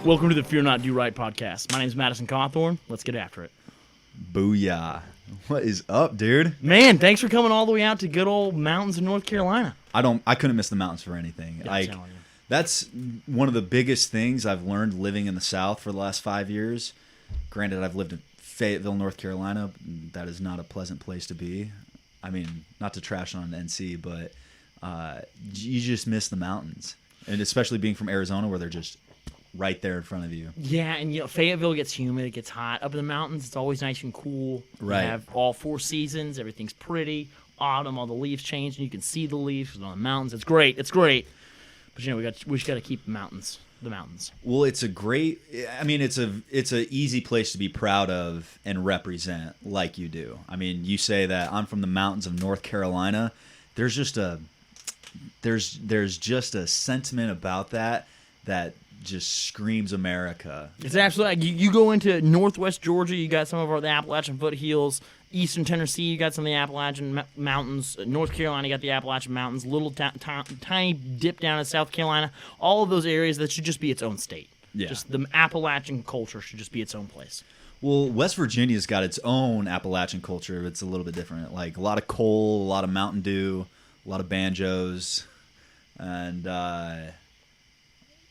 Welcome to the Fear Not Do Right podcast. My name is Madison Cawthorn. Let's get after it. Booyah. What is up, dude? Man, thanks for coming all the way out to good old mountains in North Carolina. I couldn't miss the mountains for anything. Yeah, I'm telling you. That's one of the biggest things I've learned living in the South for the last 5 years. Granted, I've lived in Fayetteville, North Carolina. That is not a pleasant place to be. I mean, not to trash on NC, but you just miss the mountains. And especially being from Arizona where they're just right there in front of you. Yeah, and Fayetteville gets humid, it gets hot. Up in the mountains, it's always nice and cool. Right. You have all 4 seasons, everything's pretty. Autumn, all the leaves change, and you can see the leaves on the mountains. It's great. But we just got to keep the mountains. Well, it's it's a easy place to be proud of and represent like you do. I mean, you say that I'm from the mountains of North Carolina. There's just a sentiment about that just screams America. It's absolutely. You go into northwest Georgia, you got some of the Appalachian foothills. Eastern Tennessee, you got some of the Appalachian Mountains. North Carolina, you got the Appalachian Mountains. Little tiny dip down in South Carolina. All of those areas, that should just be its own state. Yeah. Just the Appalachian culture should just be its own place. Well, West Virginia's got its own Appalachian culture. It's a little bit different. Like a lot of coal, a lot of Mountain Dew, a lot of banjos, and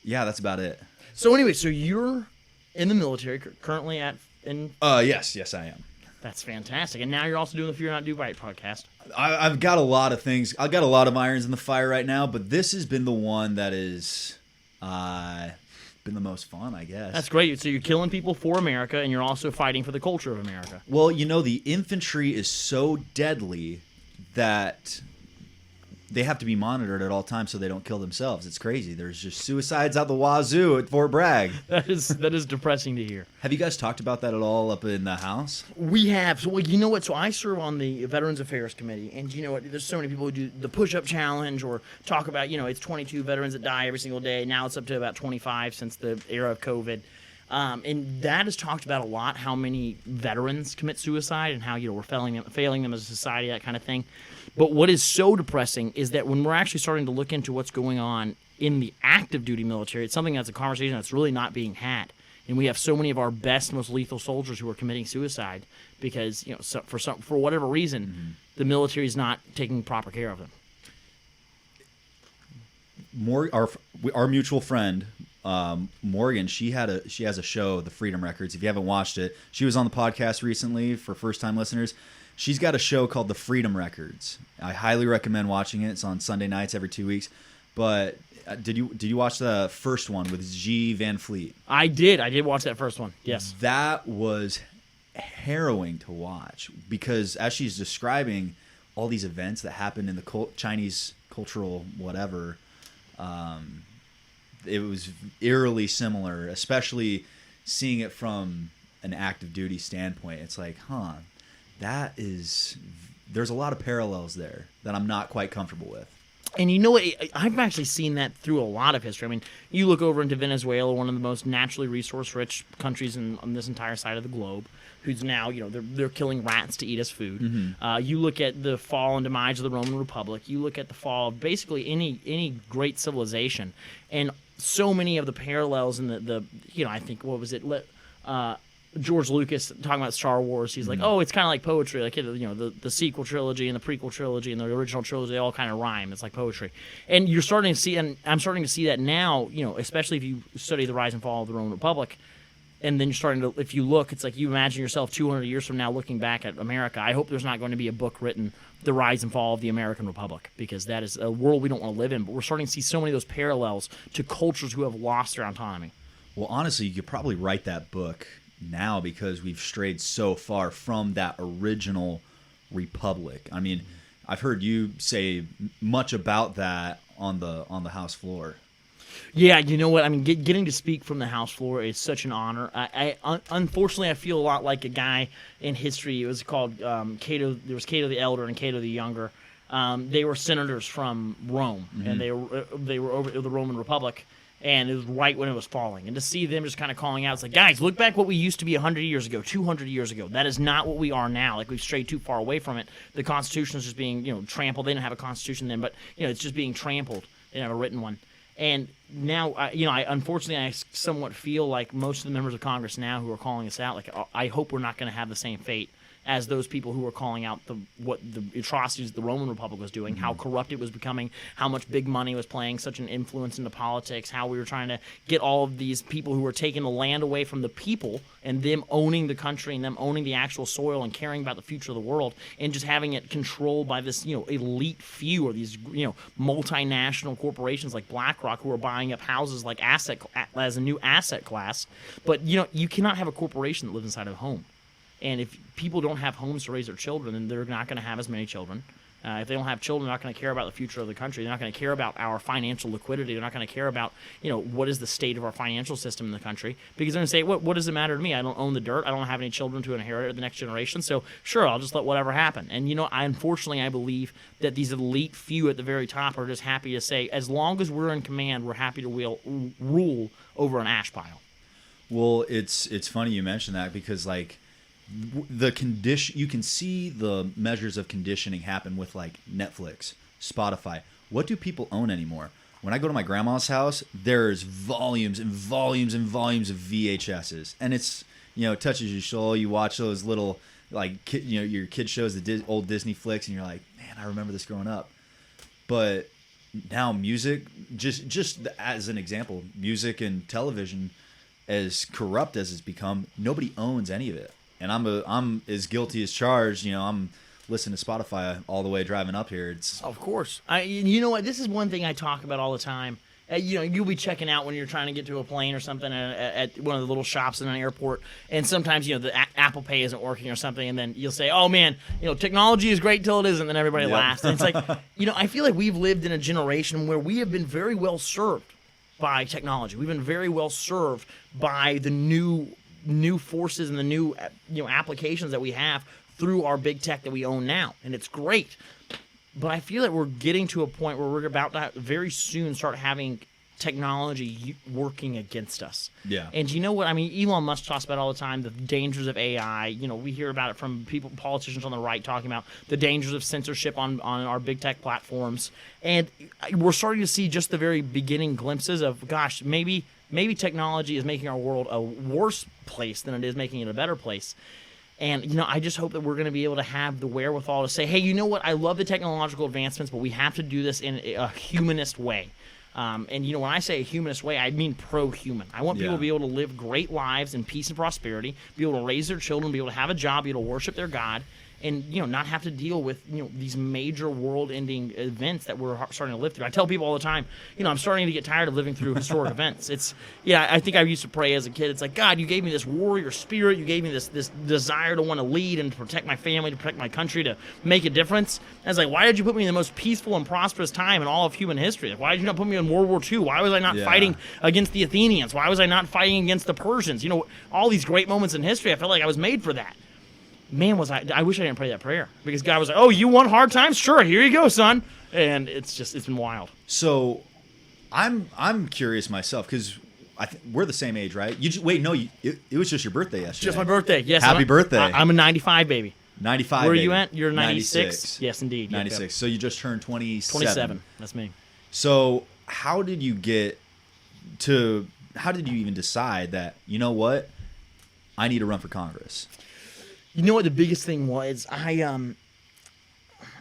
yeah, that's about it. So anyway, so you're in the military currently Yes, I am. That's fantastic. And now you're also doing the Fear Not Do Right podcast. I've got a lot of things. I've got a lot of irons in the fire right now, but this has been the one that is been the most fun, I guess. That's great. So you're killing people for America, and you're also fighting for the culture of America. Well, the infantry is so deadly that they have to be monitored at all times so they don't kill themselves. It's crazy. There's just suicides out the wazoo at Fort Bragg. That is depressing to hear. Have you guys talked about that at all up in the House? We have. So, you know what? So I serve on the Veterans Affairs Committee, and you know what? There's so many people who do the push-up challenge or talk about, it's 22 veterans that die every single day. Now it's up to about 25 since the era of COVID. And that is talked about a lot, how many veterans commit suicide and how, we're failing them as a society, that kind of thing. But what is so depressing is that when we're actually starting to look into what's going on in the active duty military, it's something that's a conversation that's really not being had. And we have so many of our best, most lethal soldiers who are committing suicide because, for whatever reason, the military is not taking proper care of them. Our mutual friend, Morgan, she has a show, The Freedom Records. If you haven't watched it, she was on the podcast recently for first-time listeners. She's got a show called The Freedom Records. I highly recommend watching it. It's on Sunday nights every 2 weeks. But did you watch the first one with G. Van Fleet? I did watch that first one. Yes. That was harrowing to watch because as she's describing all these events that happened in the Chinese cultural whatever, it was eerily similar, especially seeing it from an active duty standpoint. It's like, there's a lot of parallels there that I'm not quite comfortable with. And you know what? I've actually seen that through a lot of history. I mean, you look over into Venezuela, one of the most naturally resource-rich countries on this entire side of the globe, who's now, they're killing rats to eat as food. Mm-hmm. You look at the fall and demise of the Roman Republic. You look at the fall of basically any great civilization. And so many of the parallels in the I think, what was it? George Lucas talking about Star Wars, he's like, it's kind of like poetry, like the sequel trilogy and the prequel trilogy and the original trilogy, they all kind of rhyme. It's like poetry, and you're starting to see, and I'm starting to see that now. Especially if you study the rise and fall of the Roman Republic, and then you're starting to, if you look, it's like you imagine yourself 200 years from now looking back at America. I hope there's not going to be a book written, The Rise and Fall of the American Republic, because that is a world we don't want to live in. But we're starting to see so many of those parallels to cultures who have lost their autonomy. Well, honestly, you could probably write that book now because we've strayed so far from that original republic. I mean, I've heard you say much about that on the House floor. Yeah, you know what? I mean, getting to speak from the House floor is such an honor. Unfortunately, I feel a lot like a guy in history. It was called Cato. There was Cato the Elder and Cato the Younger. They were senators from Rome, and they were over the Roman Republic. And it was right when it was falling. And to see them just kind of calling out, it's like, guys, look back what we used to be 100 years ago, 200 years ago. That is not what we are now. Like, we've strayed too far away from it. The Constitution is just being, trampled. They didn't have a Constitution then, but, it's just being trampled. They didn't have a written one. And now, I unfortunately I somewhat feel like most of the members of Congress now who are calling us out, like I hope we're not going to have the same fate as those people who were calling out what the atrocities the Roman Republic was doing, how corrupt it was becoming, how much big money was playing such an influence into politics, how we were trying to get all of these people who were taking the land away from the people and them owning the country and them owning the actual soil and caring about the future of the world and just having it controlled by this, elite few or these, multinational corporations like BlackRock who are buying up houses like as a new asset class. But, you cannot have a corporation that lives inside of a home. And if people don't have homes to raise their children, then they're not going to have as many children. If they don't have children, they're not going to care about the future of the country. They're not going to care about our financial liquidity. They're not going to care about, what is the state of our financial system in the country. Because they're going to say, what does it matter to me? I don't own the dirt. I don't have any children to inherit it the next generation. So, sure, I'll just let whatever happen. And, unfortunately, I believe that these elite few at the very top are just happy to say, as long as we're in command, we're happy to rule over an ash pile. Well, it's funny you mention that because, the condition, you can see the measures of conditioning happen with Netflix, Spotify. What do people own anymore? When I go to my grandma's house, there's volumes and volumes and volumes of VHSs, and it's it touches your soul. You watch those little your kid shows the old Disney flicks, and you're like, man, I remember this growing up. But now music, just as an example, music and television, as corrupt as it's become, nobody owns any of it. And I'm as guilty as charged. I'm listening to Spotify all the way driving up here. It's of course. You know what? This is one thing I talk about all the time. You'll be checking out when you're trying to get to a plane or something at one of the little shops in an airport, and sometimes the Apple Pay isn't working or something, and then you'll say, "Oh man, technology is great till it isn't," and everybody laughs. And it's like, I feel like we've lived in a generation where we have been very well served by technology. We've been very well served by the new forces and the new applications that we have through our big tech that we own now, and it's great. But I feel that we're getting to a point where we're about to very soon start having technology working against us. Yeah. And you know what? I mean, Elon Musk talks about all the time the dangers of AI. We hear about it from politicians on the right talking about the dangers of censorship on our big tech platforms. And we're starting to see just the very beginning glimpses of, gosh, maybe technology is making our world a worse place than it is making it a better place. And, I just hope that we're going to be able to have the wherewithal to say, hey, you know what? I love the technological advancements, but we have to do this in a humanist way. And, when I say a humanist way, I mean pro-human. I want people to be able to live great lives in peace and prosperity, be able to raise their children, be able to have a job, be able to worship their God, and, not have to deal with, these major world-ending events that we're starting to live through. I tell people all the time, I'm starting to get tired of living through historic events. I think I used to pray as a kid. It's like, God, you gave me this warrior spirit. You gave me this desire to want to lead and to protect my family, to protect my country, to make a difference. And I was like, why did you put me in the most peaceful and prosperous time in all of human history? Like, why did you not put me in World War II? Why was I not fighting against the Athenians? Why was I not fighting against the Persians? All these great moments in history, I felt like I was made for that. Man, I wish I didn't pray that prayer, because God was like, oh, you want hard times? Sure, here you go, son. And it's been wild. So I'm curious myself, because we're the same age, right? It was just your birthday yesterday. Just my birthday, yes. Happy birthday. I'm a 95 baby. 95, Where are baby. you at? You're 96? Yes, indeed. 96. Yep. So you just turned 27. 27, that's me. So how did you even decide that, you know what, I need to run for Congress? You know what the biggest thing was? I'm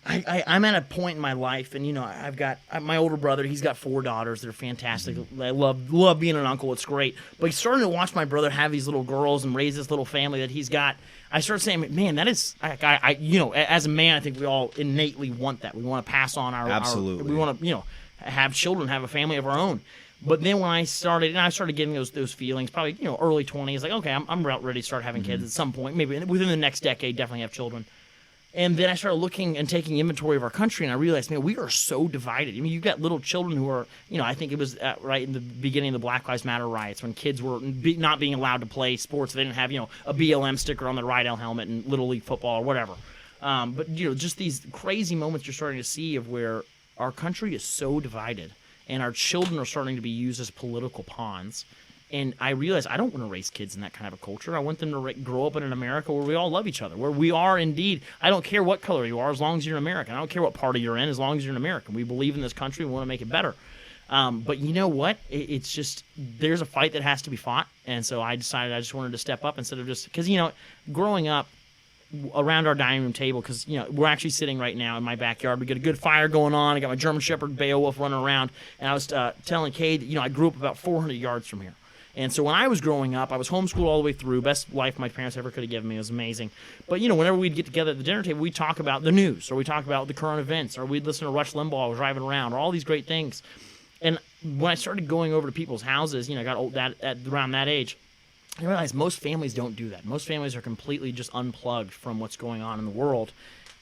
at a point in my life, and I've got my older brother. He's got 4 daughters. They're fantastic. Mm-hmm. I love being an uncle. It's great. But starting to watch my brother have these little girls and raise this little family that he's got, I started saying, man, that is, as a man, I think we all innately want that. We want to pass on absolutely. We want to have children, have a family of our own. But then when I started getting those feelings, probably early 20s, like, okay, I'm about ready to start having kids at some point, maybe within the next decade, definitely have children. And then I started looking and taking inventory of our country, and I realized, man, we are so divided. I mean, you've got little children who are, I think it was right in the beginning of the Black Lives Matter riots, when kids were not being allowed to play sports. They didn't have, a BLM sticker on their Rydell helmet in Little League football or whatever. But just these crazy moments you're starting to see of where our country is so divided. And our children are starting to be used as political pawns. And I realized I don't want to raise kids in that kind of a culture. I want them to grow up in an America where we all love each other, where we are indeed. I don't care what color you are as long as you're an American. I don't care what party you're in as long as you're an American. We believe in this country. We want to make it better. But you know what? It's just there's a fight that has to be fought, and so I decided I just wanted to step up instead of just because growing up around our dining room table, because we're actually sitting right now in my backyard. We got a good fire going on. I got my German Shepherd Beowulf running around, and I was telling Kay that I grew up about 400 yards from here. And so when I was growing up, I was homeschooled all the way through. Best life my parents ever could have given me. It was amazing. But, whenever we'd get together at the dinner table, we'd talk about the news, or we'd talk about the current events, or we'd listen to Rush Limbaugh driving around, or all these great things. And when I started going over to people's houses, I got old at around that age, I realized most families don't do that. Most families are completely just unplugged from what's going on in the world.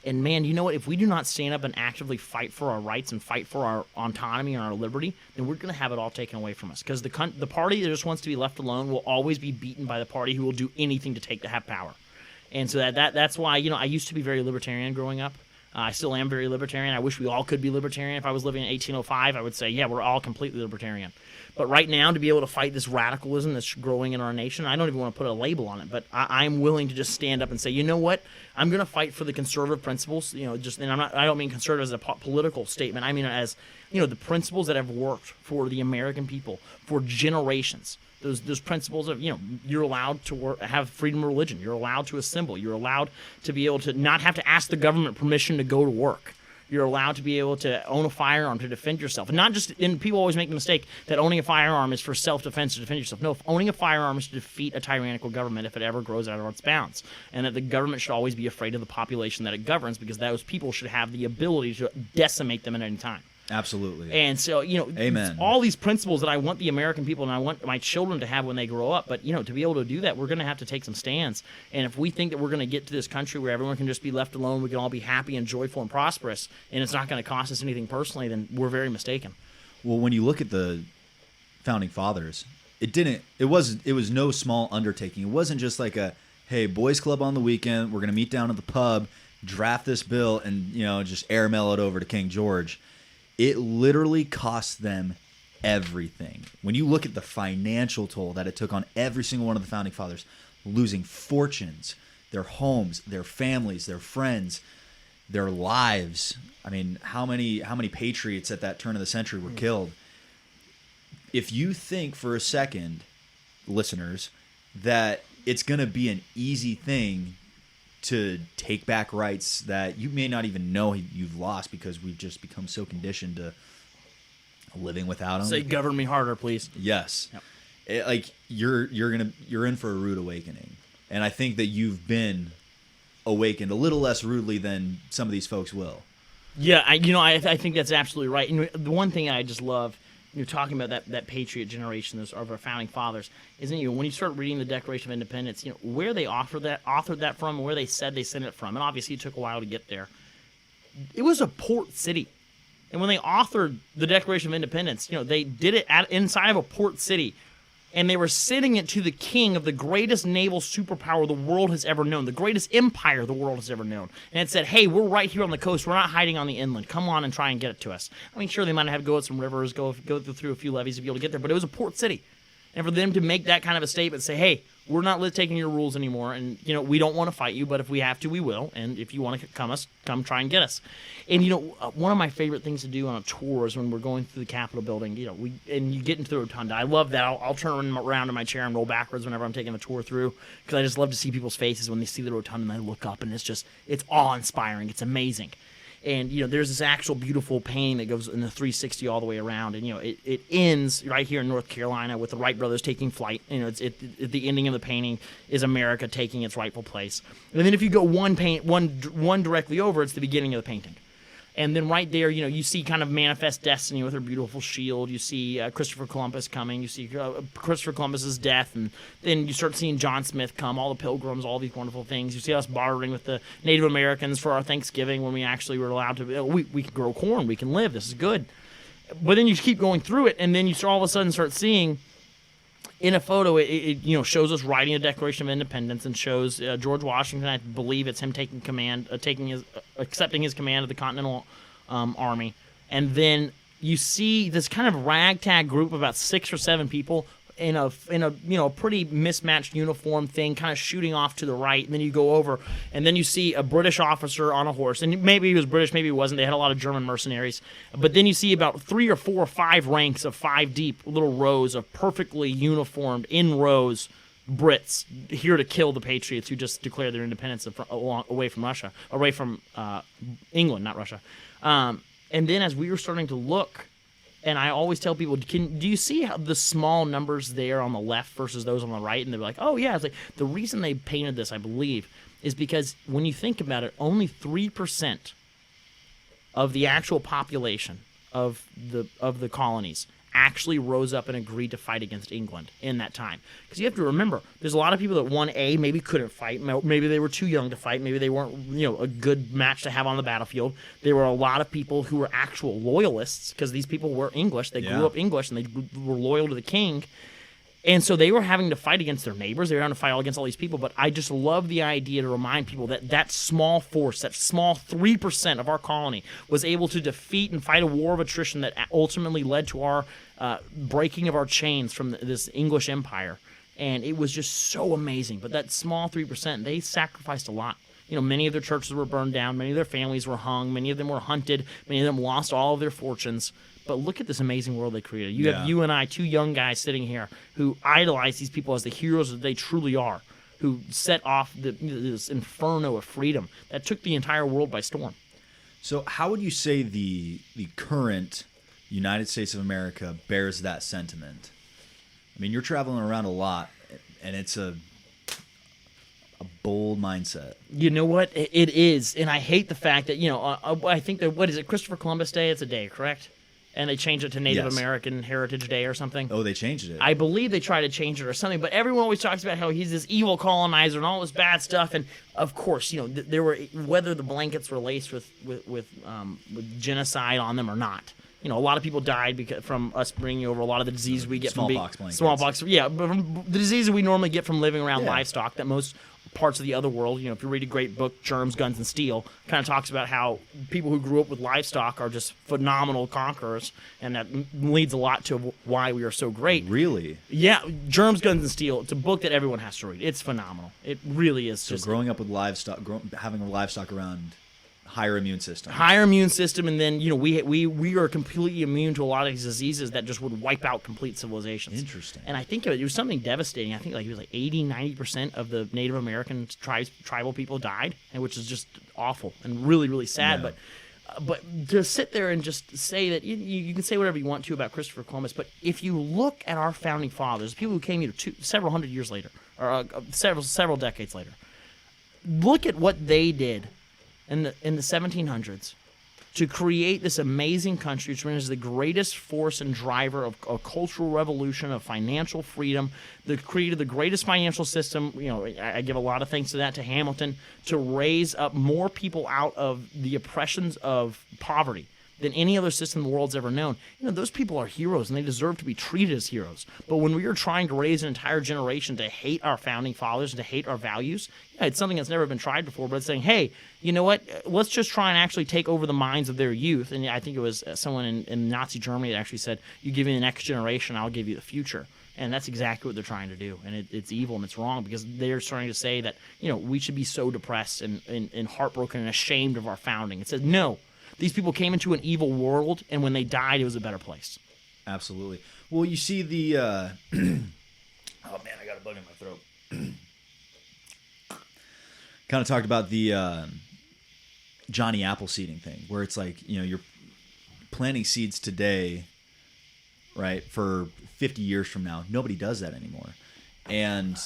And man, you know what? If we do not stand up and actively fight for our rights and fight for our autonomy and our liberty, then we're going to have it all taken away from us. Because the party that just wants to be left alone will always be beaten by the party who will do anything to have power. And so that's why I used to be very libertarian growing up. I still am very libertarian. I wish we all could be libertarian. If I was living in 1805, I would say, yeah, we're all completely libertarian. But right now, to be able to fight this radicalism that's growing in our nation, I don't even want to put a label on it, but I'm willing to just stand up and say, you know what? I'm going to fight for the conservative principles. And I don't mean conservative as a political statement. I mean as the principles that have worked for the American people for generations. Those principles of you're allowed to have freedom of religion. You're allowed to assemble. You're allowed to be able to not have to ask the government permission to go to work. You're allowed to be able to own a firearm to defend yourself. And not just, and people always make the mistake that owning a firearm is for self-defense to defend yourself. No, owning a firearm is to defeat a tyrannical government if it ever grows out of its bounds. And that the government should always be afraid of the population that it governs, because those people should have the ability to decimate them at any time. Absolutely. And so, Amen. all these principles that I want the American people and I want my children to have when they grow up. But, to be able to do that, we're going to have to take some stands. And if we think that we're going to get to this country where everyone can just be left alone, we can all be happy and joyful and prosperous, and it's not going to cost us anything personally, then we're very mistaken. Well, when you look at the Founding Fathers, it was no small undertaking. It wasn't just like hey, boys club on the weekend, we're going to meet down at the pub, draft this bill, and, just airmail it over to King George. It literally cost them everything. When you look at the financial toll that it took on every single one of the Founding Fathers, losing fortunes, their homes, their families, their friends, their lives. I mean, how many patriots at that turn of the century were killed? If you think for a second, listeners, that it's going to be an easy thing to take back rights that you may not even know you've lost because we've just become so conditioned to living without them. Say, govern me harder, please. Yes. Yep. You're in for a rude awakening. And I think that you've been awakened a little less rudely than some of these folks will. Yeah, I think that's absolutely right. And the one thing I just love, talking about that patriot generation of our founding fathers, isn't when you start reading the Declaration of Independence, where they authored that from, and where they said they sent it from, and obviously it took a while to get there. It was a port city, and when they authored the Declaration of Independence, they did it inside of a port city, and they were sending it to the king of the greatest naval superpower the world has ever known, the greatest empire the world has ever known. And it said, hey, we're right here on the coast. We're not hiding on the inland. Come on and try and get it to us. I mean, sure, they might have to go at some rivers, go through a few levees to be able to get there, but it was a port city. And for them to make that kind of a statement, say, hey, we're not taking your rules anymore, and, we don't want to fight you, but if we have to, we will. And if you want to come try and get us. And, one of my favorite things to do on a tour is when we're going through the Capitol building, and you get into the rotunda. I love that. I'll turn around in my chair and roll backwards whenever I'm taking the tour through, because I just love to see people's faces when they see the rotunda and they look up, and it's awe-inspiring. It's amazing. And, there's this actual beautiful painting that goes in the 360 all the way around. And, it ends right here in North Carolina with the Wright brothers taking flight. The ending of the painting is America taking its rightful place. And then if you go one directly over, it's the beginning of the painting. And then right there, you see kind of Manifest Destiny with her beautiful shield. You see Christopher Columbus coming. You see Christopher Columbus's death. And then you start seeing John Smith come, all the pilgrims, all these wonderful things. You see us bartering with the Native Americans for our Thanksgiving when we actually were allowed to. We can grow corn. We can live. This is good. But then you keep going through it, and then you all of a sudden start seeing in a photo, it shows us writing a Declaration of Independence and shows George Washington. I believe it's him taking command, accepting his command of the Continental Army, and then you see this kind of ragtag group of about 6 or 7 people in a pretty mismatched uniform thing, kind of shooting off to the right, and then you go over, and then you see a British officer on a horse, and maybe he was British, maybe he wasn't. They had a lot of German mercenaries, but then you see about 3 or 4 or 5 ranks of 5 deep, little rows of perfectly uniformed in rows Brits here to kill the patriots who just declared their independence away from Russia, away from England, not Russia. And then as we were starting to look. And I always tell people, do you see how the small numbers there on the left versus those on the right? And they're like, oh, yeah. It's like the reason they painted this, I believe, is because when you think about it, only 3% of the actual population of the colonies actually rose up and agreed to fight against England in that time. Because you have to remember, there's a lot of people that, maybe couldn't fight. Maybe they were too young to fight. Maybe they weren't, a good match to have on the battlefield. There were a lot of people who were actual loyalists because these people were English. They grew up English and they were loyal to the king. And so they were having to fight against their neighbors. They were having to fight all against all these people. But I just love the idea to remind people that that small force, that small 3% of our colony was able to defeat and fight a war of attrition that ultimately led to our breaking of our chains from this English empire. And it was just so amazing. But that small 3%, they sacrificed a lot. Many of their churches were burned down. Many of their families were hung. Many of them were hunted. Many of them lost all of their fortunes. But look at this amazing world they created. You have you and I, 2 young guys sitting here who idolize these people as the heroes that they truly are, who set off this inferno of freedom that took the entire world by storm. So how would you say the current United States of America bears that sentiment? I mean, you're traveling around a lot, and it's a bold mindset. You know what? It is. And I hate the fact that, I think that, what is it, Christopher Columbus Day? It's a day, correct? And they changed it to Native American Heritage Day or something. Oh, they changed it. I believe they tried to change it or something, but everyone always talks about how he's this evil colonizer and all this bad stuff. And of course, there were, whether the blankets were laced with genocide on them or not. A lot of people died from us bringing over a lot of the diseases we get smallpox from blankets. Smallpox, yeah, but the diseases we normally get from living around livestock that most parts of the other world, if you read a great book, Germs, Guns, and Steel, kind of talks about how people who grew up with livestock are just phenomenal conquerors, and that leads a lot to why we are so great. Really? Yeah, Germs, Guns, and Steel. It's a book that everyone has to read. It's phenomenal. It really is. So growing up with livestock, having a livestock around, higher immune system. And then we are completely immune to a lot of these diseases that just would wipe out complete civilizations. Interesting. And I think it was something devastating. I think it was 80-90% of the Native American tribal people died, and which is just awful and really, really sad. Yeah. But to sit there and just say that you can say whatever you want to about Christopher Columbus, but if you look at our founding fathers, people who came here several hundred years later, or several decades later, look at what they did in the 1700s to create this amazing country, which is the greatest force and driver of a cultural revolution, of financial freedom, that created the greatest financial system. I give a lot of thanks to that, to Hamilton, to raise up more people out of the oppressions of poverty than any other system the world's ever known. Those people are heroes, and they deserve to be treated as heroes. But when we are trying to raise an entire generation to hate our founding fathers and to hate our values, it's something that's never been tried before, but it's saying, hey, you know what? Let's just try and actually take over the minds of their youth. And I think it was someone in Nazi Germany that actually said, you give me the next generation, I'll give you the future. And that's exactly what they're trying to do. And it's evil and it's wrong, because they're starting to say that, we should be so depressed and heartbroken and ashamed of our founding. It says, no. These people came into an evil world, and when they died, it was a better place. Absolutely. Well, you see the... oh, man, I got a bug in my throat. Kind of talked about the Johnny Appleseeding thing, where it's like, you're planting seeds today, right, for 50 years from now. Nobody does that anymore. And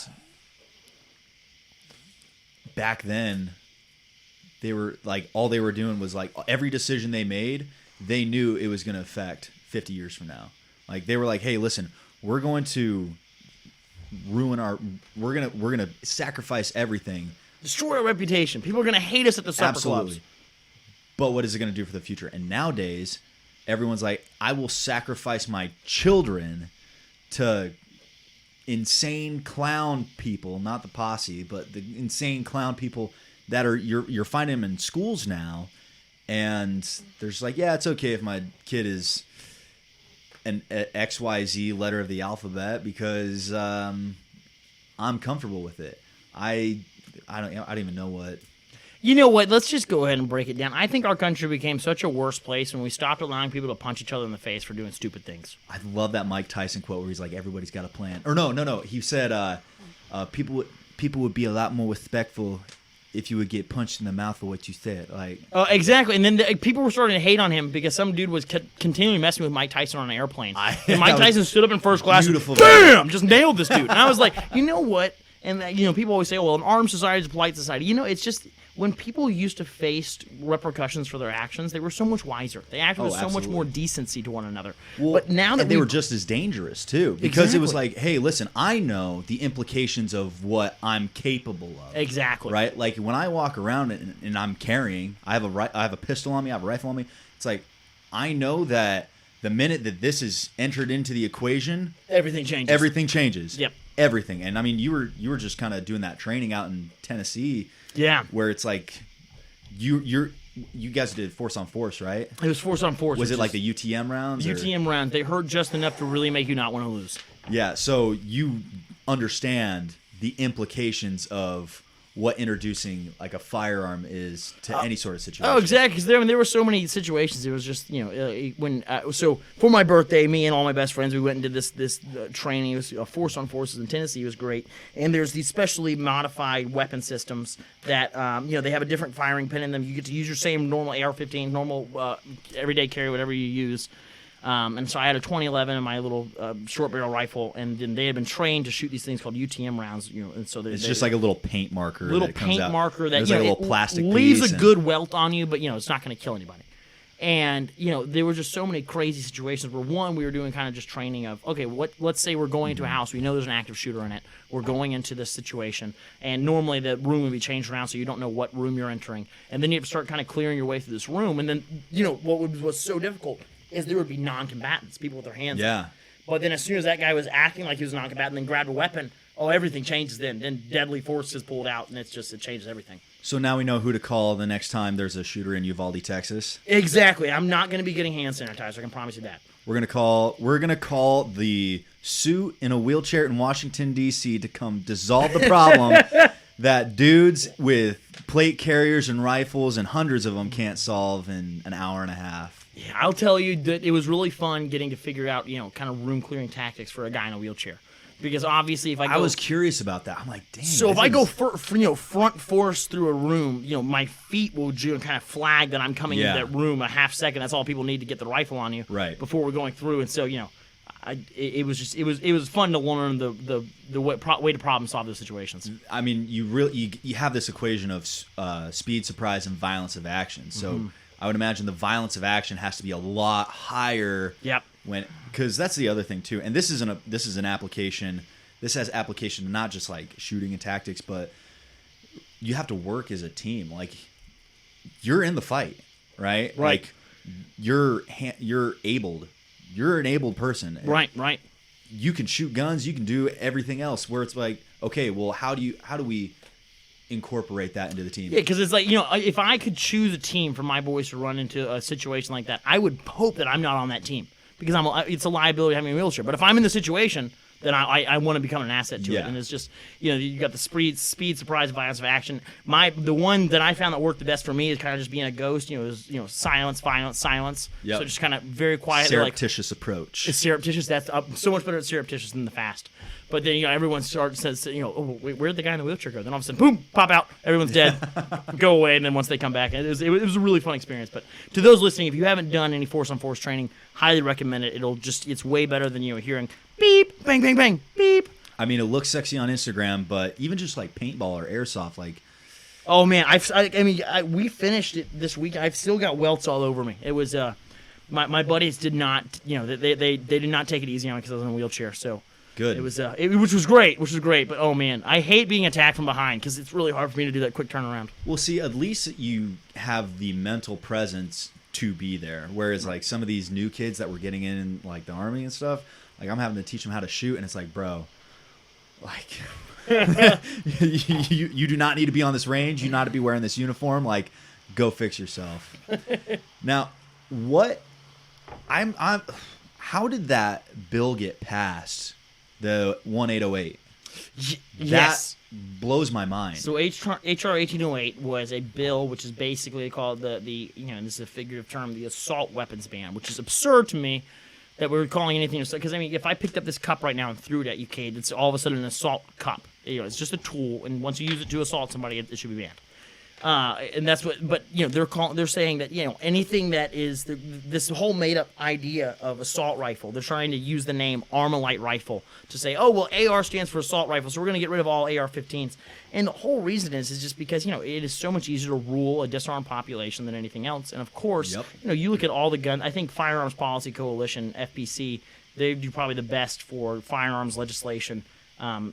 back then... they were like, all they were doing was like, every decision they made, they knew it was going to affect 50 years from now. Like, they were like, hey, listen, we're going to we're going to sacrifice everything. Destroy our reputation. People are going to hate us at the supper clubs. But what is it going to do for the future? And nowadays, everyone's like, I will sacrifice my children to insane clown people, not the posse, but the insane clown people that are you're finding them in schools now, and there's like, yeah, it's okay if my kid is an XYZ letter of the alphabet because I'm comfortable with it. I don't even know what. You know what? Let's just go ahead and break it down. I think our country became such a worse place when we stopped allowing people to punch each other in the face for doing stupid things. I love that Mike Tyson quote where he's like, "Everybody's got a plan." Or no. He said, "People would be a lot more respectful if you would get punched in the mouth for what you said." Like, exactly. And then people were starting to hate on him because some dude was continually messing with Mike Tyson on an airplane. And Mike Tyson stood up in first class and bam, just nailed this dude. And I was like, you know what? And people always say, "Oh, well, an armed society is a polite society." It's just. When people used to face repercussions for their actions, they were so much wiser. They acted with so much more decency to one another. Well, but now that they were just as dangerous too, because it was like, hey, listen, I know the implications of what I'm capable of. Exactly. Right. Like when I walk around and I'm carrying, I have a pistol on me, I have a rifle on me. It's like I know that the minute that this is entered into the equation, everything changes. Everything changes. Yep. Everything. And I mean, you were just kind of doing that training out in Tennessee. Yeah, where it's like you guys did force on force, right? It was force on force. Was it like the UTM rounds? UTM round. They hurt just enough to really make you not want to lose. Yeah, so you understand the implications of what introducing like a firearm is to any sort of situation. Oh, exactly. Because there were so many situations. It was just so for my birthday, me and all my best friends, we went and did this training. It was force on forces in Tennessee. It was great. And there's these specially modified weapon systems that they have a different firing pin in them. You get to use your same normal AR-15, normal everyday carry, whatever you use. And so I had a 2011 in my little short barrel rifle, and then they had been trained to shoot these things called UTM rounds. And so it's just like a little paint marker. Little that paint comes out. marker that like a little plastic leaves piece a good welt on you, but it's not going to kill anybody. And there were just so many crazy situations where one, we were doing kind of just training of okay, let's say we're going into a house, we know there's an active shooter in it, we're going into this situation, and normally the room would be changed around so you don't know what room you're entering, and then you have to start kind of clearing your way through this room, and then what was so difficult is there would be non-combatants, people with their hands up. But then as soon as that guy was acting like he was a non-combatant and then grabbed a weapon, everything changes then. Then deadly force is pulled out, and it changes everything. So now we know who to call the next time there's a shooter in Uvalde, Texas. Exactly. I'm not going to be getting hand sanitizer. I can promise you that. We're gonna call the suit in a wheelchair in Washington, D.C. to come dissolve the problem that dudes with plate carriers and rifles and hundreds of them can't solve in an hour and a half. Yeah, I'll tell you that it was really fun getting to figure out, kind of room clearing tactics for a guy in a wheelchair. Because obviously, if I was curious about that. I'm like, dang. So if I go front force through a room, my feet will kind of flag that I'm coming into that room a half second. That's all people need to get the rifle on you, right? Before we're going through. And so it was fun to learn the way to problem solve those situations. I mean, you have this equation of speed, surprise, and violence of action. So I would imagine the violence of action has to be a lot higher. Yep. Because that's the other thing too, and this is an application. This has application to not just like shooting and tactics, but you have to work as a team. Like you're in the fight, right? Like you're abled. You're an abled person. Right. You can shoot guns. You can do everything else. Where it's like, okay, well, how do we incorporate that into the team? Yeah, because it's like, if I could choose a team for my boys to run into a situation like that, I would hope that I'm not on that team. Because it's a liability having a wheelchair. But if I'm in the situation, then I want to become an asset to it. And it's just, you got the speed, surprise, violence of action. The one that I found that worked the best for me is kind of just being a ghost. Silence, violence, silence. Yep. So just kind of very quietly. Surreptitious approach. It's surreptitious. That's so much better at surreptitious than the fast. But then everyone says, where'd the guy in the wheelchair go? Then all of a sudden, boom, pop out, everyone's dead, go away, and then once they come back, it was a really fun experience. But to those listening, if you haven't done any force on force training, highly recommend it. It's way better than hearing beep, bang, bang, bang, beep. I mean, it looks sexy on Instagram, but even just like paintball or airsoft, like. Oh man, we finished it this week. I've still got welts all over me. It was my buddies did not, they did not take it easy on me because I was in a wheelchair. So. Good. It was, which was great. But oh man, I hate being attacked from behind because it's really hard for me to do that quick turnaround. Well, see, at least you have the mental presence to be there. Whereas, like some of these new kids that were getting in, like the army and stuff, like I'm having to teach them how to shoot, and it's like, bro, like you do not need to be on this range. You not to be wearing this uniform. Like, go fix yourself. Now, what How did that bill get passed? The 1808. Yes. That blows my mind. So HR 1808 was a bill which is basically called the and this is a figurative term, the assault weapons ban, which is absurd to me that we're calling anything because if I picked up this cup right now and threw it at you, Cade, it's all of a sudden an assault cup. It's just a tool, and once you use it to assault somebody, it should be banned. And that's what, but they're saying that anything that is this whole made up idea of assault rifle. They're trying to use the name Armalite rifle to say, oh well, AR stands for assault rifle, so we're going to get rid of all AR-15s. And the whole reason is just because it is so much easier to rule a disarmed population than anything else. And of course, you look at all the guns. I think Firearms Policy Coalition (FPC) they do probably the best for firearms legislation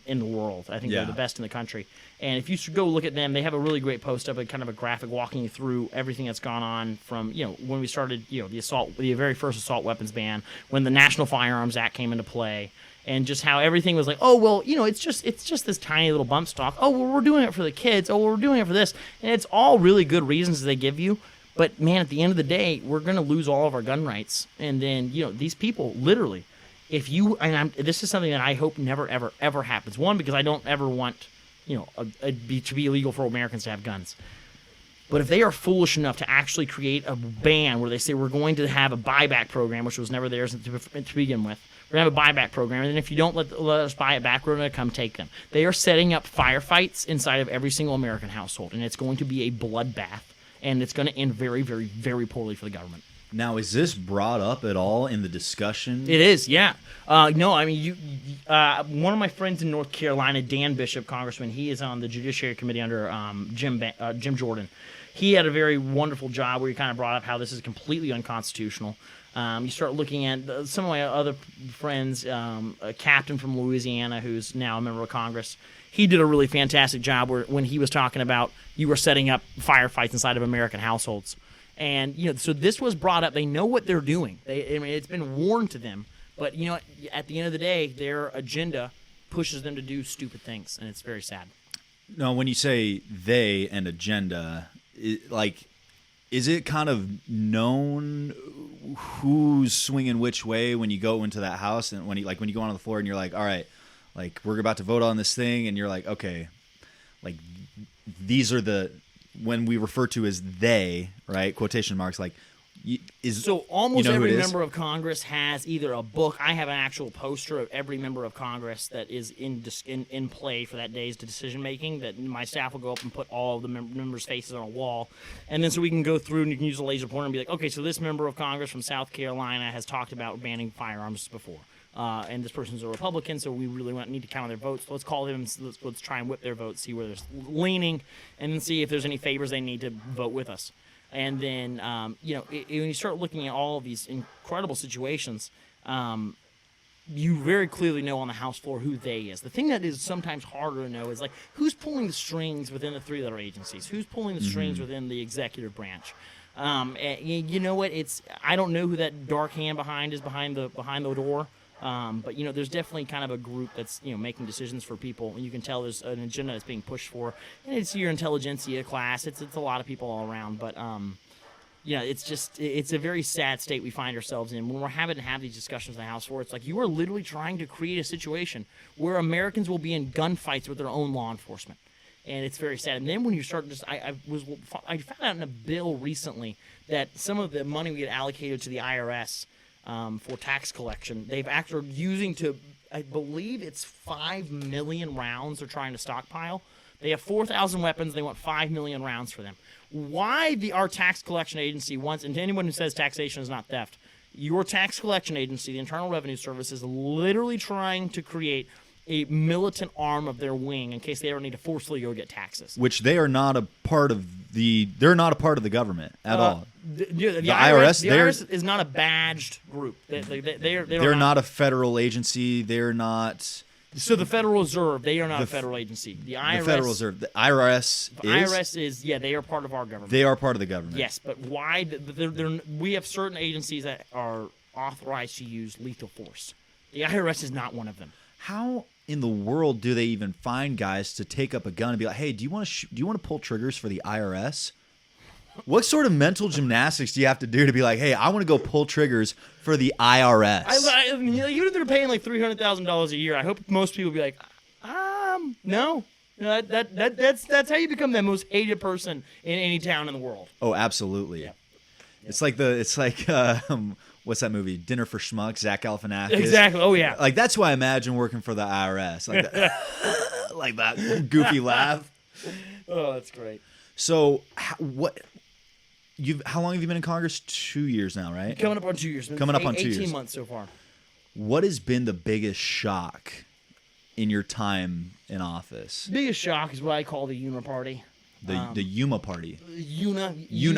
in the world. I think they're the best in the country. And if you should go look at them, they have a really great post up, a kind of a graphic walking you through everything that's gone on from when we started the very first assault weapons ban, when the National Firearms Act came into play, and just how everything was like, oh well, it's just this tiny little bump stock. Oh well, we're doing it for the kids. Oh, well, we're doing it for this, and it's all really good reasons they give you. But man, at the end of the day, we're going to lose all of our gun rights, and then these people literally. If you this is something that I hope never ever ever happens. One, because I don't ever want to be illegal for Americans to have guns. But if they are foolish enough to actually create a ban where they say we're going to have a buyback program, which was never theirs to begin with, we're going to have a buyback program, and then if you don't let us buy it back, we're going to come take them. They are setting up firefights inside of every single American household, and it's going to be a bloodbath, and it's going to end very, very, very poorly for the government. Now, is this brought up at all in the discussion? It is, yeah. No, I mean, one of my friends in North Carolina, Dan Bishop, Congressman, he is on the Judiciary Committee under Jim Jordan. He had a very wonderful job where he kind of brought up how this is completely unconstitutional. You start looking at some of my other friends, a captain from Louisiana who's now a member of Congress. He did a really fantastic job when he was talking about you were setting up firefights inside of American households. And, so this was brought up. They know what they're doing. It's been warned to them. But, at the end of the day, their agenda pushes them to do stupid things, and it's very sad. No, when you say they and agenda, is it kind of known who's swinging which way when you go into that house? And when you go on the floor and you're like, all right, we're about to vote on this thing, and you're like, okay, these are the... when we refer to as they, right, quotation marks, so almost every member of Congress has either a book. I have an actual poster of every member of Congress that is in play for that day's decision making. That my staff will go up and put all of the members' faces on a wall, and then so we can go through and you can use a laser pointer and be like, okay, so this member of Congress from South Carolina has talked about banning firearms before. And this person's a Republican, so we really need to count their votes. So let's call them. Let's try and whip their votes, see where they're leaning, and then see if there's any favors they need to vote with us. And then, when you start looking at all of these incredible situations, you very clearly know on the House floor who they is. The thing that is sometimes harder to know is who's pulling the strings within the three-letter agencies, who's pulling the strings within the executive branch. And you know what? I don't know who that dark hand behind the door. But there's definitely kind of a group that's making decisions for people, and you can tell there's an agenda that's being pushed for, and it's your intelligentsia class. It's a lot of people all around, but it's a very sad state we find ourselves in when we're having to have these discussions in the House floor. It's like you are literally trying to create a situation where Americans will be in gunfights with their own law enforcement, and it's very sad. And then when you start I found out in a bill recently that some of the money we had allocated to the IRS. For tax collection, they've actually using to, I believe it's 5 million rounds they're trying to stockpile. They have 4,000 weapons. They want 5 million rounds for them. Why our tax collection agency wants, and to anyone who says taxation is not theft, your tax collection agency, the Internal Revenue Service, is literally trying to create a militant arm of their wing in case they ever need to forcefully go get taxes. Which they are not a part of they're not a part of the government at all. The IRS is not a badged group. They're not a federal agency. They're not. So the Federal Reserve, they are not a federal agency. The IRS, the Federal Reserve, the IRS. IRS is they are part of our government. They are part of the government. Yes, but why? We have certain agencies that are authorized to use lethal force. The IRS is not one of them. How in the world do they even find guys to take up a gun and be like, "Hey, do you want to pull triggers for the IRS?" What sort of mental gymnastics do you have to do to be like, hey, I want to go pull triggers for the IRS? Even if they're paying like $300,000 a year, I hope most people be like, no. That's how you become the most hated person in any town in the world. Oh, absolutely. Yeah. It's like what's that movie? Dinner for Schmucks, Zach Galifianakis. Exactly. Oh yeah. Like that's who I imagine working for the IRS. Like that, like that goofy laugh. Oh, that's great. So how long have you been in Congress? 2 years now, right? Coming up on 2 years. Coming up on 2 years. 18 months so far. What has been the biggest shock in your time in office? Biggest shock is what I call the Una Party. The Yuma Party. Una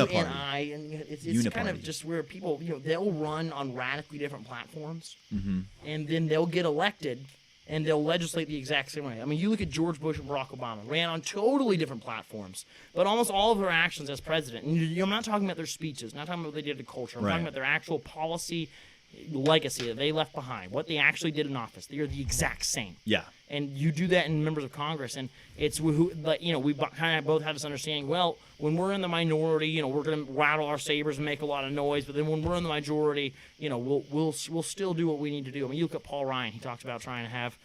Party. And it's Una kind Party. of just where people, they'll run on radically different platforms, Mm-hmm. and then they'll get elected, and they'll legislate the exact same way. I mean, you look at George Bush and Barack Obama, ran on totally different platforms, but almost all of their actions as president. And I'm not talking about their speeches, not talking about what they did to culture. I'm Right. talking about their actual policy legacy that they left behind, what they actually did in office. They are the exact same. Yeah. And you do that in members of Congress, and it's who, like, we kind of both have this understanding. Well, when we're in the minority, we're going to rattle our sabers and make a lot of noise. But then when we're in the majority, we'll still do what we need to do. I mean, you look at Paul Ryan. He talks about trying to have,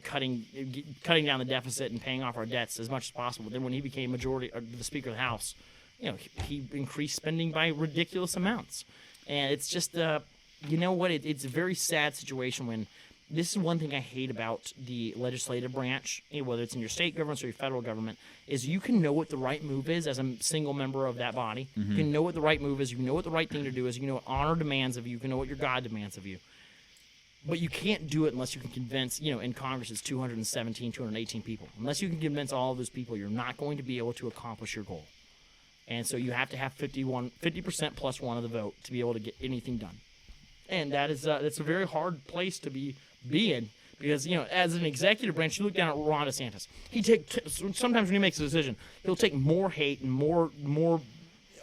cutting down the deficit and paying off our debts as much as possible. But then when he became the Speaker of the House, he increased spending by ridiculous amounts. And it's just, it's a very sad situation when. This is one thing I hate about the legislative branch, whether it's in your state governments or your federal government, is you can know what the right move is as a single member of that body. Mm-hmm. You can know what the right move is. You can know what the right thing to do is. You can know what honor demands of you. You can know what your God demands of you. But you can't do it unless you can convince, in Congress it's 217, 218 people. Unless you can convince all of those people, you're not going to be able to accomplish your goal. And so you have to have 50% plus one of the vote to be able to get anything done. And that's a very hard place to be in, because as an executive branch, you look down at Ron DeSantis. Sometimes when he makes a decision, he'll take more hate and more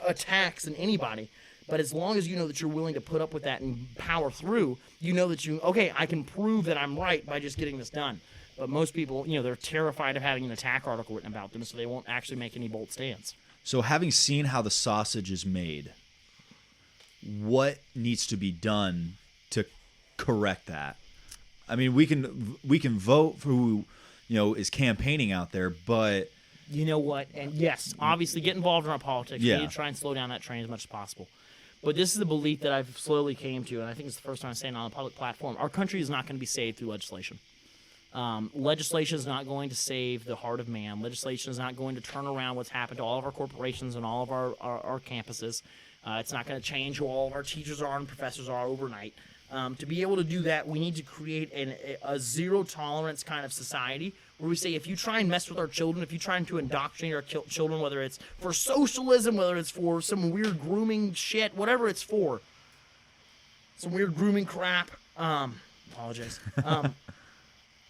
attacks than anybody. But as long as you know that you're willing to put up with that and power through, you know that I can prove that I'm right by just getting this done. But most people, they're terrified of having an attack article written about them, so they won't actually make any bold stands. So having seen how the sausage is made, what needs to be done to correct that? I mean, we can vote for who is campaigning out there, but you know what? And yes, obviously get involved in our politics. Yeah. We need to try and slow down that train as much as possible. But this is the belief that I've slowly came to, and I think it's the first time I'm saying it on a public platform. Our country is not going to be saved through legislation. Legislation is not going to save the heart of man. Legislation is not going to turn around what's happened to all of our corporations and all of our campuses. It's not going to change who all of our teachers are and professors are overnight. To be able to do that, we need to create a zero-tolerance kind of society where we say, if you try and mess with our children, if you try to indoctrinate our children, whether it's for socialism, whether it's for some weird grooming shit, whatever it's for, some weird grooming crap, apologize,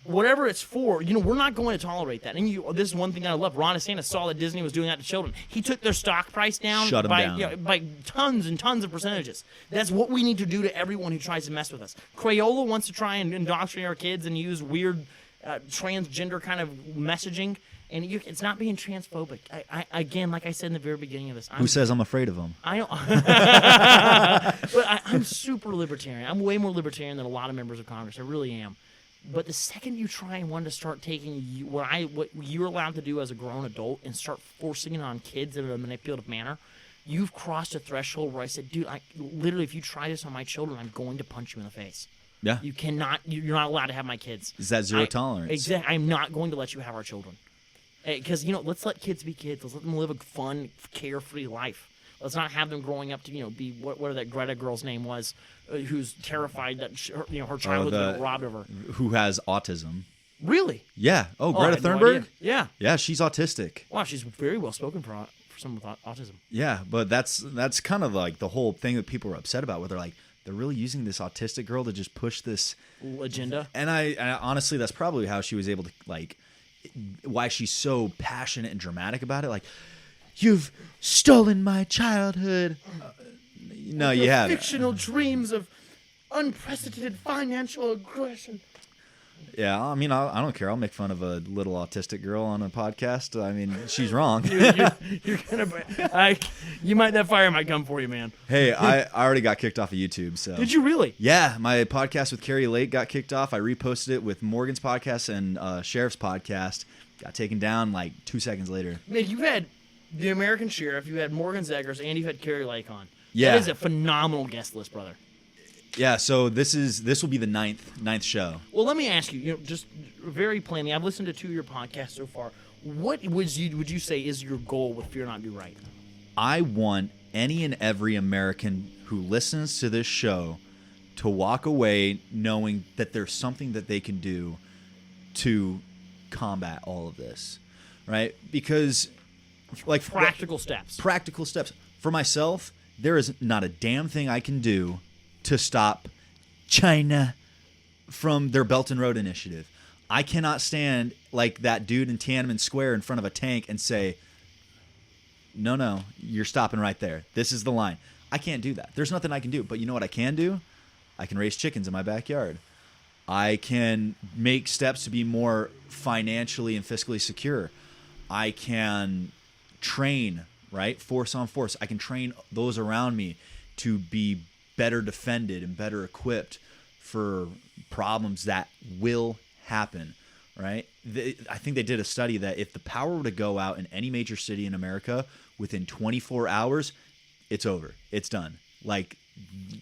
whatever it's for, we're not going to tolerate that. And this is one thing that I love. Ron DeSantis saw that Disney was doing that to children. He took their stock price down, by tons and tons of percentages. That's what we need to do to everyone who tries to mess with us. Crayola wants to try and indoctrinate our kids and use weird transgender kind of messaging. And it's not being transphobic. Again, like I said in the very beginning of this. Who says I'm afraid of them? I don't. But I'm super libertarian. I'm way more libertarian than a lot of members of Congress. I really am. But the second you try and want to start taking what you're allowed to do as a grown adult and start forcing it on kids in a manipulative manner, you've crossed a threshold where I said, dude, literally, if you try this on my children, I'm going to punch you in the face. Yeah. You cannot. You're not allowed to have my kids. Is that zero tolerance? Exactly. I'm not going to let you have our children. Because let's let kids be kids. Let's let them live a fun, carefree life. Let's not have them growing up to be whatever that Greta girl's name was, who's terrified that her child was being robbed of her. Who has autism? Really? Yeah. Oh, Greta no Thunberg? idea. Yeah. Yeah, she's autistic. Wow, she's very well spoken for someone with autism. Yeah, but that's kind of like the whole thing that people are upset about, where they're really using this autistic girl to just push this agenda. And I honestly, that's probably how she was able to why she's so passionate and dramatic about it. Like, you've stolen my childhood. No, you haven't. Fictional dreams of unprecedented financial aggression. Yeah, I mean, I don't care. I'll make fun of a little autistic girl on a podcast. I mean, she's wrong. You're gonna, that fire might come for you, man. Hey, I already got kicked off of YouTube. So Did you really? Yeah, my podcast with Carrie Lake got kicked off. I reposted it with Morgan's podcast and Sheriff's podcast. Got taken down like 2 seconds later. Man, you've had the American Sheriff, you had Morgan Zeggers, and you've had Carrie Lake on. Yeah, that is a phenomenal guest list, brother. Yeah, so this will be the ninth show. Well, let me ask you, just very plainly, I've listened to 2 of your podcasts so far. What would you say is your goal with Fear Not Do Right? I want any and every American who listens to this show to walk away knowing that there's something that they can do to combat all of this, right? Because, like, practical steps. For myself, there is not a damn thing I can do to stop China from their Belt and Road Initiative. I cannot stand like that dude in Tiananmen Square in front of a tank and say, no, you're stopping right there. This is the line. I can't do that. There's nothing I can do. But you know what I can do? I can raise chickens in my backyard. I can make steps to be more financially and fiscally secure. I can train, right? Force on force. I can train those around me to be better defended and better equipped for problems that will happen, right? I think they did a study that if the power were to go out in any major city in America within 24 hours, it's over. It's done. Like,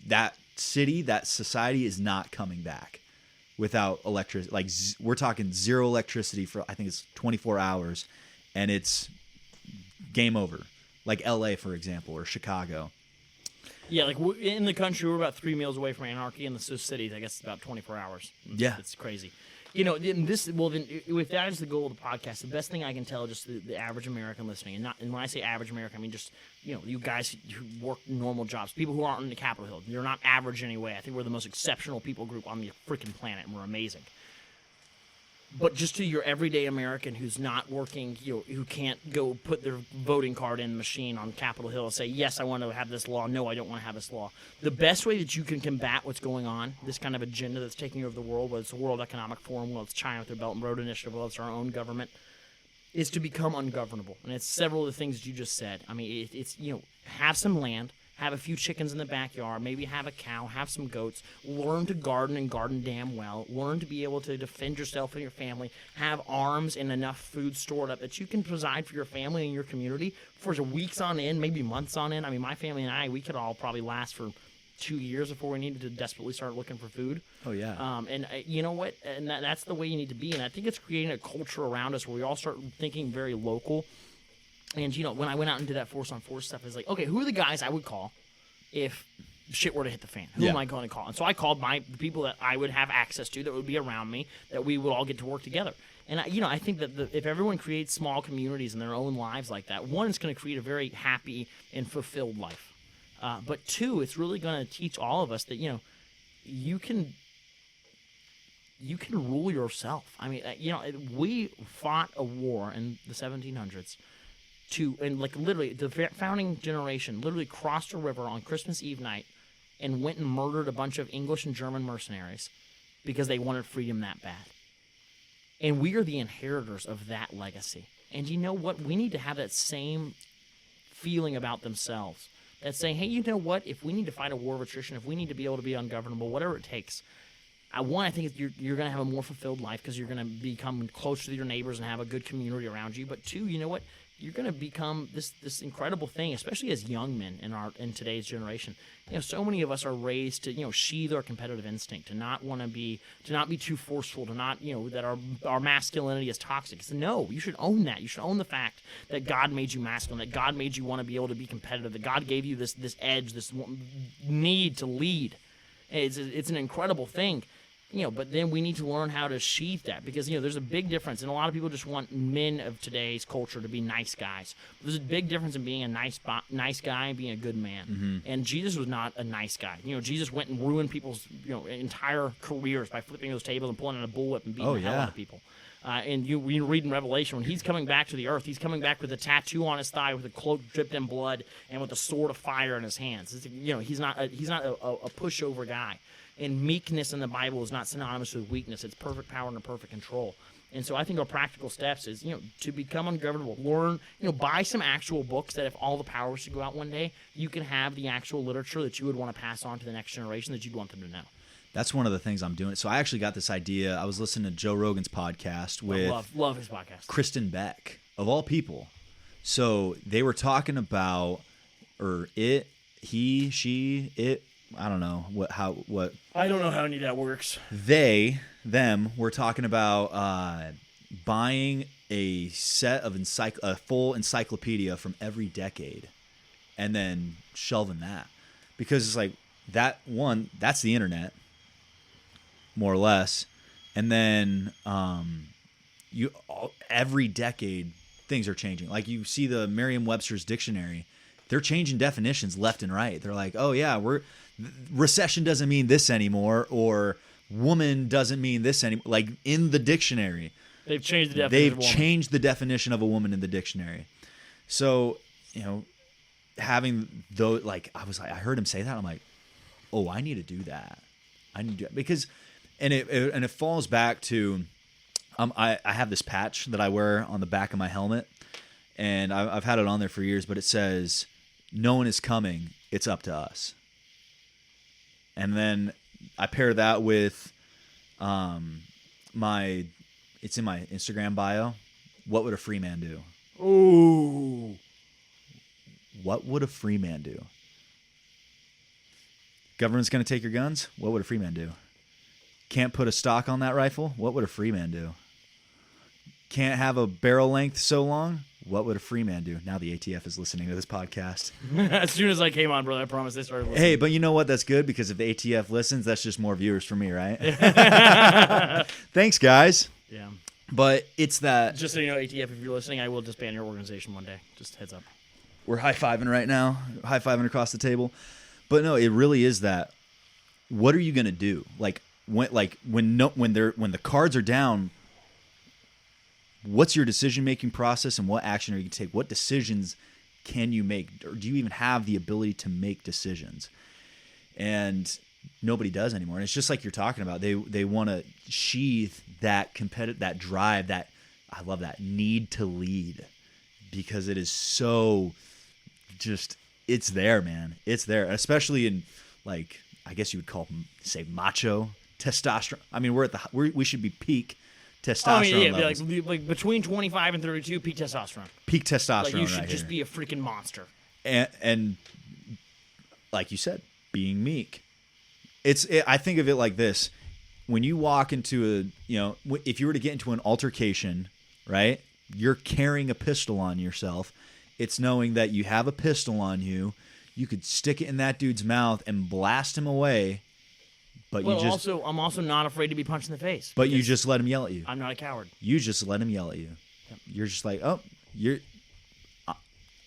that city, that society is not coming back without electricity. Like, we're talking zero electricity for, I think it's 24 hours, and it's game over. Like LA, for example, or Chicago. Yeah, like in the country, we're about 3 meals away from anarchy. In the cities, I guess it's about 24 hours. Yeah. It's crazy. You know, if that is the goal of the podcast, the best thing I can tell just the average American listening, and when I say average American, I mean just, you guys who work normal jobs, people who aren't on the Capitol Hill. You're not average anyway. I think we're the most exceptional people group on the freaking planet, and we're amazing. But just to your everyday American who's not working, who can't go put their voting card in the machine on Capitol Hill and say, yes, I want to have this law. No, I don't want to have this law. The best way that you can combat what's going on, this kind of agenda that's taking over the world, whether it's the World Economic Forum, whether it's China with their Belt and Road Initiative, whether it's our own government, is to become ungovernable. And it's several of the things that you just said. I mean, it's have some land. Have a few chickens in the backyard, maybe have a cow, have some goats, learn to garden and garden damn well, learn to be able to defend yourself and your family, have arms and enough food stored up that you can provide for your family and your community for weeks on end, maybe months on end. I mean, my family and I, we could all probably last for 2 years before we needed to desperately start looking for food. Oh, yeah. And you know what? And that's the way you need to be. And I think it's creating a culture around us where we all start thinking very local. And, when I went out and did that force-on-force stuff, I was like, okay, who are the guys I would call if shit were to hit the fan? Who am I going to call? And so I called the people that I would have access to, that would be around me, that we would all get to work together. And, I think that if everyone creates small communities in their own lives like that, one, it's going to create a very happy and fulfilled life. But two, it's really going to teach all of us that, you can rule yourself. I mean, we fought a war in the 1700s and literally the founding generation literally crossed a river on Christmas Eve night and went and murdered a bunch of English and German mercenaries because they wanted freedom that bad. And we are the inheritors of that legacy. And you know what? We need to have that same feeling about themselves. That's saying, hey, you know what? If we need to fight a war of attrition, if we need to be able to be ungovernable, whatever it takes, I think you're going to have a more fulfilled life because you're going to become closer to your neighbors and have a good community around you. But two, you know what? You're going to become this incredible thing, especially as young men in today's generation. So many of us are raised to sheathe our competitive instinct, to not be too forceful, to not that our masculinity is toxic. So no, you should own that. You should own the fact that God made you masculine, that God made you want to be able to be competitive, that God gave you this edge, this need to lead. It's an incredible thing. But then we need to learn how to sheath that because, there's a big difference. And a lot of people just want men of today's culture to be nice guys. But there's a big difference in being a nice guy and being a good man. Mm-hmm. And Jesus was not a nice guy. Jesus went and ruined people's, entire careers by flipping those tables and pulling out a bullwhip and beating the hell out of people. And you read in Revelation, when he's coming back to the earth, he's coming back with a tattoo on his thigh, with a cloak dripped in blood, and with a sword of fire in his hands. He's not a pushover guy. And meekness in the Bible is not synonymous with weakness. It's perfect power and perfect control. And so I think our practical steps is, to become ungovernable, learn, buy some actual books that if all the power was to go out one day, you can have the actual literature that you would want to pass on to the next generation that you'd want them to know. That's one of the things I'm doing. So I actually got this idea. I was listening to Joe Rogan's podcast with love his podcast. Kristen Beck, of all people. So they were talking about, or it, he, she, it. I don't know what. I don't know how any of that works. Them were talking about buying a set of a full encyclopedia from every decade, and then shelving that, because it's like that's the internet, more or less, and then every decade things are changing. Like you see the Merriam-Webster's dictionary, they're changing definitions left and right. They're like, oh yeah, recession doesn't mean this anymore, or woman doesn't mean this anymore. Like in the dictionary, they've changed the definition. They've changed the definition of a woman in the dictionary. So having those, like I heard him say that, I'm like, oh, I need to do that. I need to do that because, and it falls back to, I have this patch that I wear on the back of my helmet, and I've had it on there for years, but it says, "No one is coming. It's up to us." And then I pair that with it's in my Instagram bio. What would a free man do? Ooh. What would a free man do? Government's going to take your guns? What would a free man do? Can't put a stock on that rifle? What would a free man do? Can't have a barrel length so long? What would a free man do? Now the ATF is listening to this podcast. As soon as I came on, brother, I promise they started listening. Hey, but you know what? That's good, because if the ATF listens, that's just more viewers for me, right? Thanks, guys. Yeah. But it's that... Just so you know, ATF, if you're listening, I will disband your organization one day. Just heads up. We're high-fiving right now. High-fiving across the table. But no, it really is that. What are you going to do? When the cards are down, what's your decision-making process, and what action are you going to take? What decisions can you make? Or do you even have the ability to make decisions? And nobody does anymore. And it's just like you're talking about. They want to sheath that competitive, that drive, that, I love that, need to lead, because it is so just, it's there, man. It's there, especially in, like, I guess you would call, say, macho testosterone. I mean, we should be peak testosterone levels. Like between 25 and 32, peak testosterone. Peak testosterone, like you should right just here. be a freaking monster. And like you said, being meek. I think of it like this: when you walk into if you were to get into an altercation, right? You're carrying a pistol on yourself. It's knowing that you have a pistol on you. You could stick it in that dude's mouth and blast him away. But I'm also not afraid to be punched in the face. But you just let him yell at you. I'm not a coward. You just let him yell at you. Yep. You're just like, oh,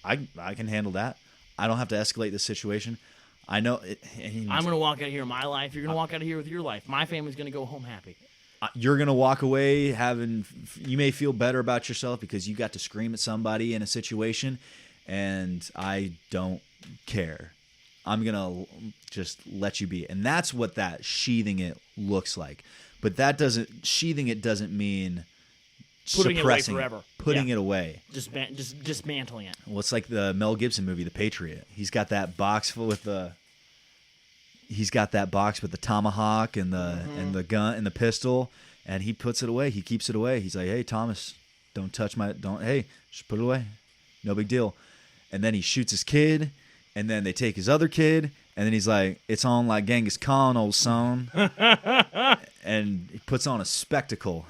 I can handle that. I don't have to escalate this situation. I know. I'm going to walk out of here in my life. You're going to walk out of here with your life. My family's going to go home happy. You're going to walk away you may feel better about yourself because you got to scream at somebody in a situation, and I don't care. I'm going to just let you be. And that's what that sheathing it looks like. But sheathing it doesn't mean putting suppressing it away forever. Putting it away. Just dismantling it. Well, it's like the Mel Gibson movie, The Patriot. He's got that box with the tomahawk and the gun and the pistol, and he puts it away. He keeps it away. He's like, "Hey, Thomas, don't touch just put it away. No big deal." And then he shoots his kid, and then they take his other kid, and then he's like, "It's on like Genghis Khan, old son." And he puts on a spectacle.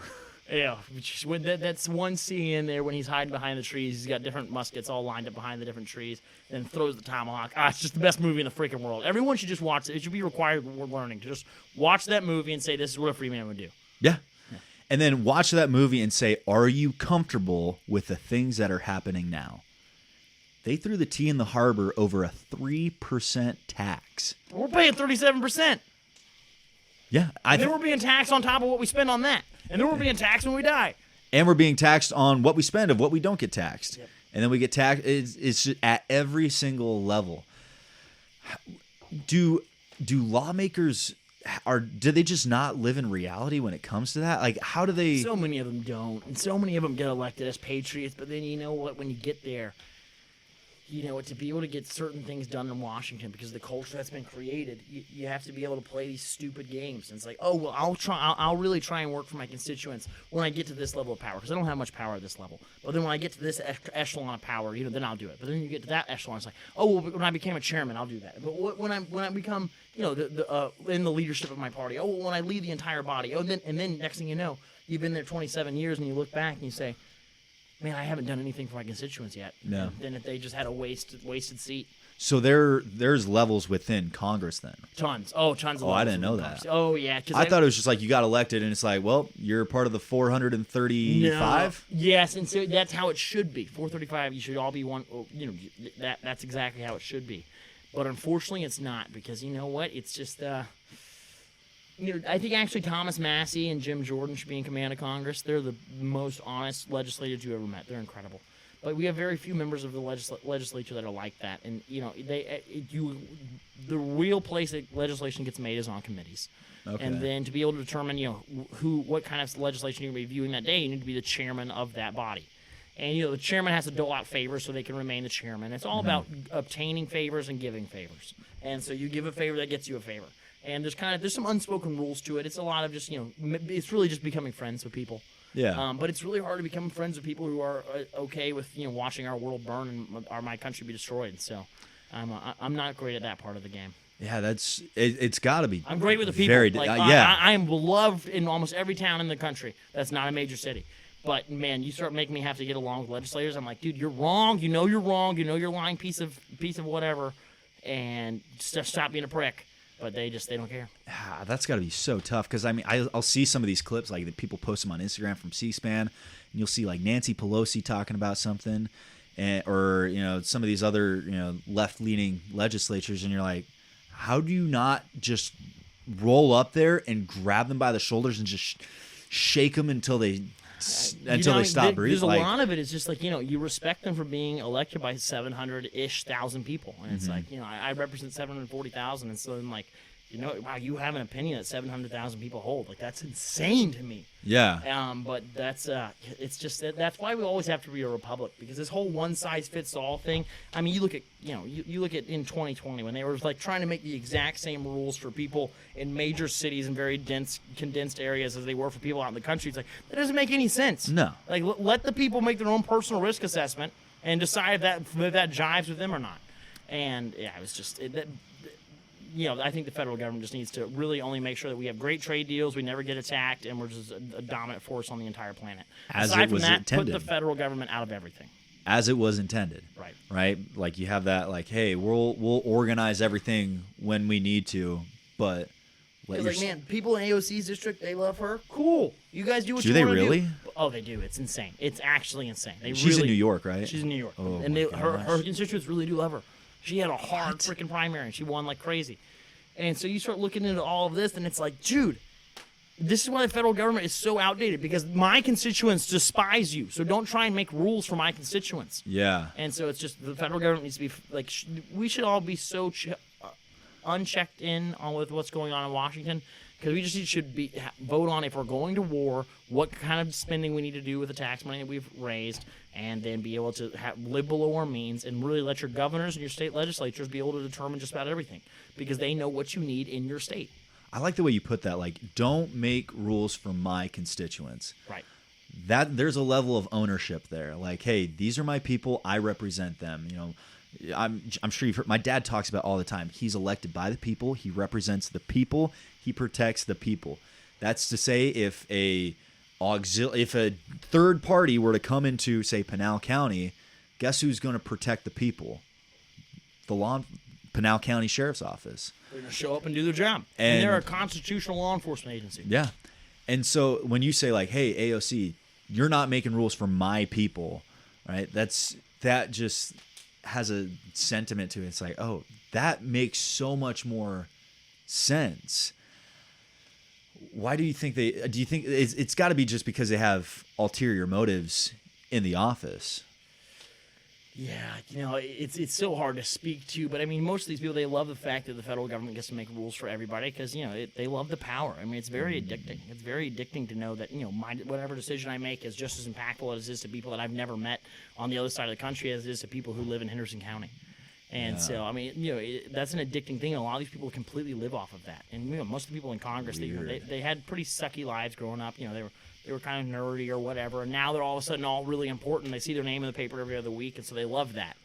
Yeah, that's one scene in there when he's hiding behind the trees. He's got different muskets all lined up behind the different trees, and throws the tomahawk. It's just the best movie in the freaking world. Everyone should just watch it. It should be required learning to just watch that movie and say, this is what a free man would do. Yeah. And then watch that movie and say, are you comfortable with the things that are happening now? They threw the tea in the harbor over a 3% tax. We're paying 37%. Yeah. And then we're being taxed on top of what we spend on that. And then we're being taxed when we die. And we're being taxed on what we spend of what we don't get taxed. Yep. And then we get taxed. It's just at every single level. Do lawmakers do they just not live in reality when it comes to that? Like, how do they? So many of them don't, and so many of them get elected as patriots. But then you know what? When you get there, you know, to be able to get certain things done in Washington because of the culture that's been created, you have to be able to play these stupid games. And it's like, oh well, I'll really try and work for my constituents when I get to this level of power because I don't have much power at this level. But then when I get to this echelon of power, you know, then I'll do it. But then you get to that echelon, it's like, oh well, when I became a chairman, I'll do that. But when I become, you know, in the leadership of my party, oh well, when I lead the entire body, and then next thing you know, you've been there 27 years and you look back and you say, man, I haven't done anything for my constituents yet. No. And then they just had a wasted seat. So there's levels within Congress then. Tons. Oh, tons of levels. I didn't know Congress. that. Oh, yeah. I thought it was just like you got elected and it's like, well, you're part of the 435? No. Yes, and so that's how it should be. 435, you should all be one. You know, that's exactly how it should be. But unfortunately, it's not because you know what? It's just you know, I think actually Thomas Massey and Jim Jordan should be in command of Congress. They're the most honest legislators you ever met. They're incredible. But we have very few members of the legislature that are like that. And, you know, the real place that legislation gets made is on committees. Okay. And then to be able to determine, you know, what kind of legislation you're going to be viewing that day, you need to be the chairman of that body. And, you know, the chairman has to dole out favors so they can remain the chairman. It's all about obtaining favors and giving favors. And so you give a favor that gets you a favor. And there's some unspoken rules to it. It's a lot of just, you know, it's really just becoming friends with people. Yeah. But it's really hard to become friends with people who are okay with, you know, watching our world burn and my country be destroyed. So I'm not great at that part of the game. Yeah, it's got to be. I'm great with the people. Very, yeah. I am beloved in almost every town in the country that's not a major city. But, man, you start making me have to get along with legislators. I'm like, dude, you're wrong. You know you're wrong. You know you're lying piece of whatever. And just stop being a prick. But they don't care. That's got to be so tough because, I mean, I'll see some of these clips, like that people post them on Instagram from C-SPAN, and you'll see, like, Nancy Pelosi talking about something, or, you know, some of these other, you know, left-leaning legislatures, and you're like, how do you not just roll up there and grab them by the shoulders and just shake them until they stop breathing? There's a lot of it is just like, you know, you respect them for being elected by 700-ish thousand people. And it's like, you know, I represent 740,000. And so then, like, you know, wow, you have an opinion that 700,000 people hold. Like, that's insane to me. Yeah. But that's it's just that's why we always have to be a republic, because this whole one-size-fits-all thing. I mean, you look at, you know, you look at in 2020 when they were like trying to make the exact same rules for people in major cities and very dense, condensed areas as they were for people out in the country. It's like, that doesn't make any sense. No. Like, let the people make their own personal risk assessment and decide if that jives with them or not. And yeah, it was just you know, I think the federal government just needs to really only make sure that we have great trade deals, we never get attacked, and we're just a dominant force on the entire planet. Aside from that, put the federal government out of everything. As it was intended. Right. Right? Like, you have that, like, hey, we'll organize everything when we need to, but like, man, people in AOC's district, they love her. Cool. You guys do what you want to do. Do they really? Oh, they do. It's insane. It's actually insane. She's in New York, right? She's in New York. Oh, and her constituents really do love her. She had a hard freaking primary, and she won like crazy. And so you start looking into all of this, and it's like, dude, this is why the federal government is so outdated, because my constituents despise you. So don't try and make rules for my constituents. Yeah. And so it's just the federal government needs to be like, we should all be so unchecked in on with what's going on in Washington, because we just should vote on if we're going to war, what kind of spending we need to do with the tax money that we've raised, and then be able to live below our means and really let your governors and your state legislatures be able to determine just about everything, because they know what you need in your state. I like the way you put that. Like, don't make rules for my constituents. Right. That there's a level of ownership there. Like, hey, these are my people. I represent them. You know, I'm sure you've heard. My dad talks about all the time. He's elected by the people. He represents the people. He protects the people. That's to say, if a third party were to come into, say, Pinal County, guess who's going to protect the people? The Pinal County Sheriff's Office. They're going to show up and do their job. And they're a constitutional law enforcement agency. Yeah. And so when you say, like, hey, AOC, you're not making rules for my people, right? That just has a sentiment to it. It's like, oh, that makes so much more sense. Why do you think they? Do you think it's got to be just because they have ulterior motives in the office? Yeah, it's so hard to speak to, but I mean, most of these people, they love the fact that the federal government gets to make rules for everybody because, they love the power. I mean, it's very addicting. It's very addicting to know that, whatever decision I make is just as impactful as it is to people that I've never met on the other side of the country as it is to people who live in Henderson County. And so, I mean, that's an addicting thing, and a lot of these people completely live off of that. And, most of the people in Congress, they had pretty sucky lives growing up. They were kind of nerdy or whatever, and now they're all of a sudden all really important. They see their name in the paper every other week, and so they love that,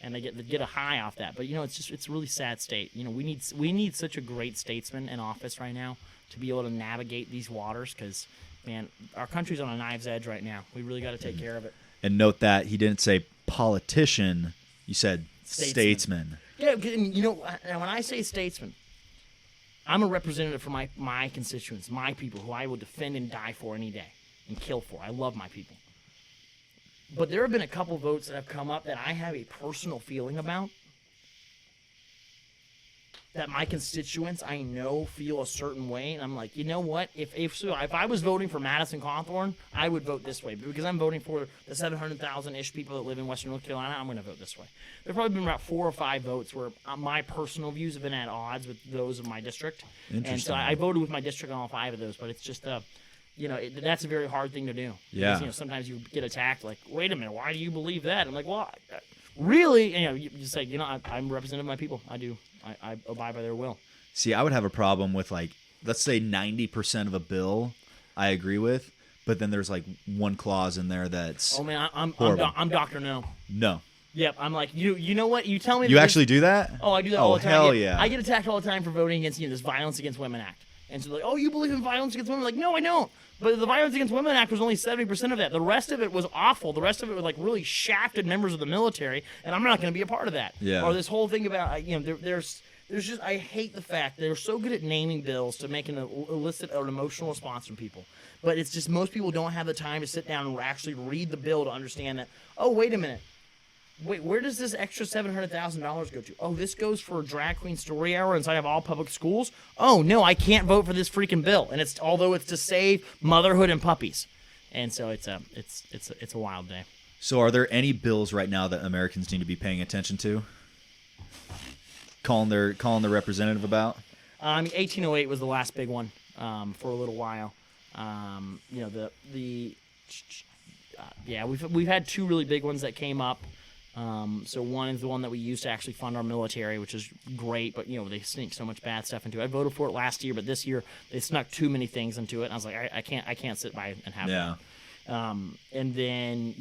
and they get a high off that. But it's a really sad state. We need such a great statesman in office right now to be able to navigate these waters because, man, our country's on a knife's edge right now. We really got to take care of it. And note that he didn't say politician. You said statesman. Yeah, and, when I say statesman, I'm a representative for my constituents, my people, who I will defend and die for any day and kill for. I love my people. But there have been a couple votes that have come up that I have a personal feeling about, that my constituents I know feel a certain way, and I'm like, you know what? If I was voting for Madison Cawthorn, I would vote this way. But because I'm voting for the 700,000-ish people that live in Western North Carolina, I'm going to vote this way. There have probably been about 4 or 5 votes where my personal views have been at odds with those of my district. And so I voted with my district on all 5 of those, but it's just that's a very hard thing to do. Yeah. Because, sometimes you get attacked like, wait a minute, why do you believe that? I'm like, well, really? You say, I'm representative of my people. I do. I abide by their will. See, I would have a problem with, let's say 90% of a bill I agree with, but then there's one clause in there that's I'm Dr. No. No. Yep, I'm like, you know what? You tell me. You actually do that? Oh, I do that all the time. Hell yeah. I get attacked all the time for voting against this Violence Against Women Act. And so they're like, oh, you believe in Violence Against Women? I'm like, no, I don't. But the Violence Against Women Act was only 70% of that. The rest of it was awful. The rest of it was really shafted members of the military, and I'm not going to be a part of that. Yeah. Or this whole thing about, there's just, I hate the fact they're so good at naming bills to make elicit an emotional response from people. But it's just most people don't have the time to sit down and actually read the bill to understand that, oh, wait a minute. Wait, where does this extra $700,000 go to? Oh, this goes for Drag Queen Story Hour inside of all public schools? Oh, no, I can't vote for this freaking bill. And although it's to save motherhood and puppies. And so it's a wild day. So are there any bills right now that Americans need to be paying attention to? Calling their representative about? 1808 was the last big one for a little while. We've had 2 really big ones that came up. So one is the one that we use to actually fund our military, which is great, but they sneak so much bad stuff into it. I voted for it last year, but this year they snuck too many things into it. And I was like, I can't sit by and have that. And then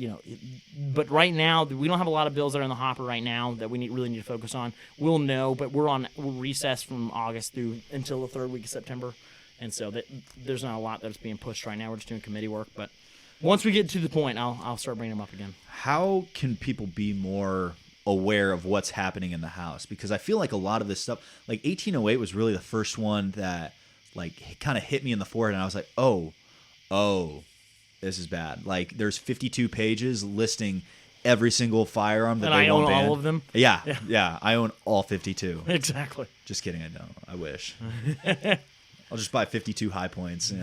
but right now we don't have a lot of bills that are in the hopper right now that we really need to focus on. We'll know, but we'll recess from August through until the 3rd week of September, and so there's not a lot that's being pushed right now. We're just doing committee work, but once we get to the point, I'll start bringing them up again. How can people be more aware of what's happening in the House? Because I feel like a lot of this stuff, 1808 was really the first one that kind of hit me in the forehead, and I was like, oh, this is bad. There's 52 pages listing every single firearm that they want banned. I own all of them? Yeah, I own all 52. Exactly. Just kidding, I don't. I wish. I'll just buy 52 high points,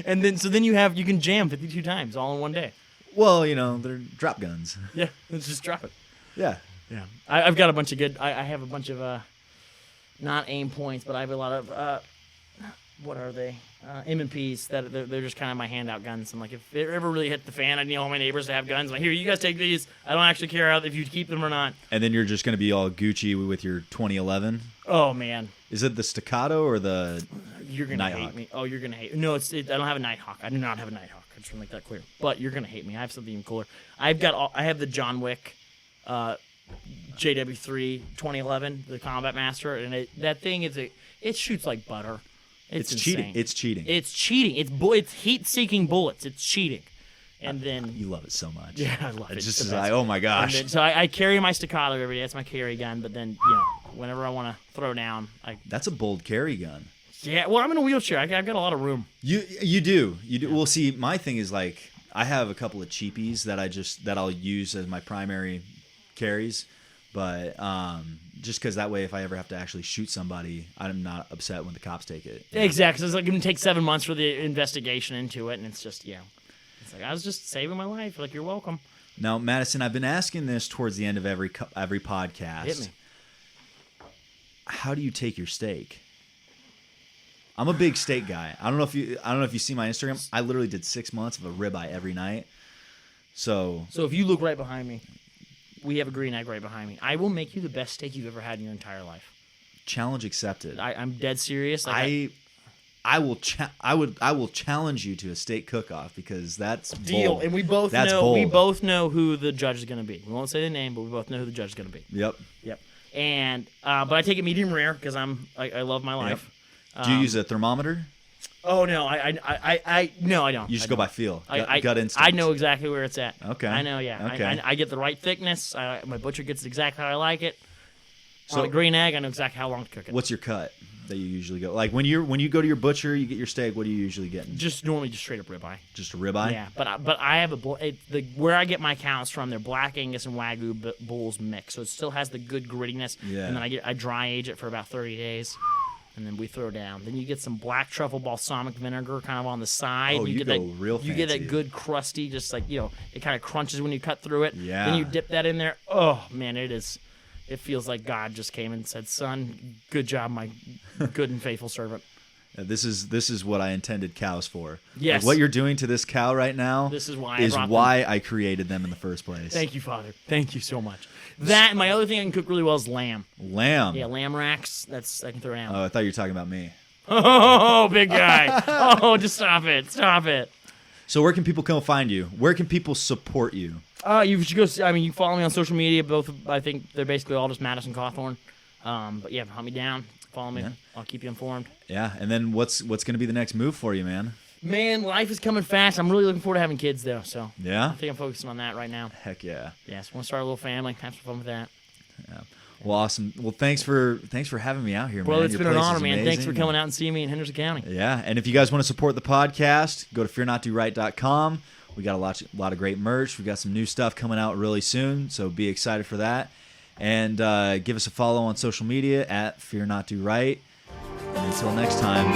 And then you can jam 52 times all in one day. Well, they're drop guns. Yeah, let's just drop it. Yeah. I've got a bunch of good. I have a bunch of not aim points, but I have a lot of what are they? M&Ps that they're just kind of my handout guns. I'm like, if it ever really hit the fan, I need all my neighbors to have guns. I'm like, here, you guys take these. I don't actually care if you keep them or not. And then you're just going to be all Gucci with your 2011. Oh man. Is it the staccato or the You're going to hate me. Oh, you're going to hate me. No, I don't have a Nighthawk. I do not have a Nighthawk. I just want to make that clear. But you're going to hate me. I have something even cooler. I have the John Wick JW3 2011, the Combat Master, and that thing it shoots like butter. It's cheating. It's cheating. It's cheating. It's heat-seeking bullets. It's cheating. And then you love it so much. Yeah, I love it. It's just oh my gosh. So I carry my staccato every day. That's my carry gun. But then whenever I want to throw down, that's a bold carry gun. Yeah, well, I'm in a wheelchair. I've got a lot of room. You do. Yeah. Well, see, my thing is I have a couple of cheapies that I'll use as my primary carries, But just because that way, if I ever have to actually shoot somebody, I'm not upset when the cops take it. Exactly. So it's like going to take 7 months for the investigation into it, and it's just, it's like, I was just saving my life. Like, you're welcome. Now, Madison, I've been asking this towards the end of every podcast. Hit me. How do you take your steak? I'm a big steak guy. I don't know if you see my Instagram. I literally did 6 months of a ribeye every night. So if you look right behind me, we have a green egg right behind me. I will make you the best steak you've ever had in your entire life. Challenge accepted. I'm dead serious. Like I will challenge you to a steak cook-off because that's deal. Bold. And we both know who the judge is going to be. We won't say the name, but we both know who the judge is going to be. Yep. And but I take it medium rare because I love my life. Yep. Do you use a thermometer? Oh no, no, I don't. You just go by feel, gut instinct. I know exactly where it's at. Okay. I know, yeah. Okay. I get the right thickness. My butcher gets it exactly how I like it. So on a green egg, I know exactly how long to cook it. What's your cut that you usually go? Like when you go to your butcher, you get your steak. What are you usually getting? Just normally just straight up ribeye. Just a ribeye. Yeah, but I have where I get my cows from. They're Black Angus and Wagyu bulls mix, so it still has the good grittiness. Yeah. And then I dry age it for about 30 days. And then we throw down. Then you get some black truffle balsamic vinegar kind of on the side. Oh, you go real fancy. You get that good crusty, just like, it kind of crunches when you cut through it. Yeah. Then you dip that in there. Oh, man, it feels like God just came and said, son, good job, my good and faithful servant. This is what I intended cows for. Yes. Like what you're doing to this cow right now this is why I created them in the first place. Thank you, Father. Thank you so much. That and my other thing I can cook really well is lamb. Lamb. Yeah, lamb racks. I can throw down. Oh, I thought you were talking about me. Oh, big guy. Oh, just stop it. Stop it. So where can people come find you? Where can people support you? You should go. You follow me on social media. Both, I think they're basically all just Madison Cawthorn. But yeah, hunt me down. Follow me. Yeah. I'll keep you informed. Yeah, and then what's going to be the next move for you, man? Man, life is coming fast. I'm really looking forward to having kids, though. So yeah, I think I'm focusing on that right now. Heck yeah. Yes, want to start a little family. Have some fun with that. Yeah. Well, awesome. Well, thanks for having me out here, man. Well, it's been an honor, man. Amazing. Thanks for coming out and seeing me in Henderson County. Yeah, and if you guys want to support the podcast, go to fearnotdoright.com. We got a lot of great merch. We got some new stuff coming out really soon, so be excited for that. And give us a follow on social media at fearnotdoright. And until next time.